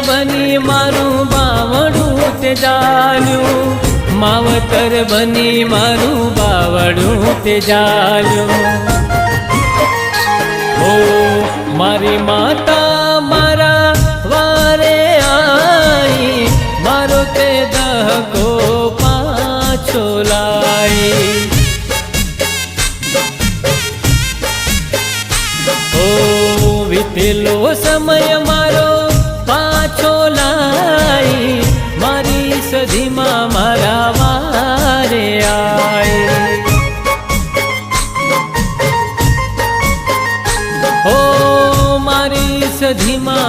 બની મારું બાવડું તે જાલ્યું, માવતર બની મારું બાવડું તે જાલ્યું। ઓ મારી માતા મારા વારે आई, मारो ते दहको पाछो लाई। ओ वीतेलो समय मारो पाछो लाई, मारी सधी मां मारा वारे आई। ओ मारी सधी मां